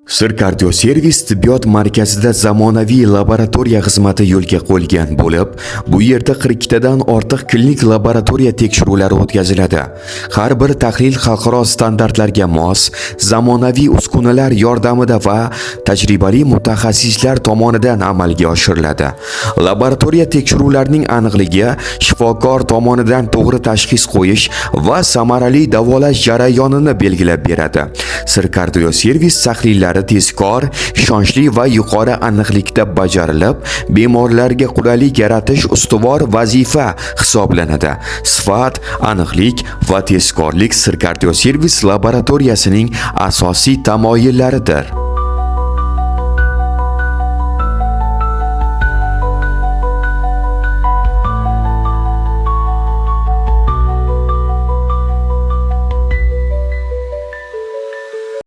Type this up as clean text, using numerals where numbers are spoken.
Sirkardioservis tibbiyot markazida zamonaviy laboratoriya xizmati yo'lga qo'yilgan bo'lib, bu yerda 42 dan ortiq klinik laboratoriya tekshiruvlari o'tkaziladi. Har bir tahlil xalqaro standartlarga mos, zamonaviy uskunalar yordamida va tajribali mutaxassislar tomonidan amalga oshiriladi. Laboratoriya tekshiruvlarining aniqligi, shifokor tomonidan to'g'ri tashxis qo'yish va samarali davolash jarayonini belgilab beradi. Sirkardioservis tahlillari tezkor, ishonchli va yuqori aniqlikda bajarilib, bemorlarga qulaylik yaratish ustuvor vazifa hisoblanadi. Sifat, aniqlik va tezkorlik Sirkardioservis laboratoriyasining asosiy tamoyillaridir.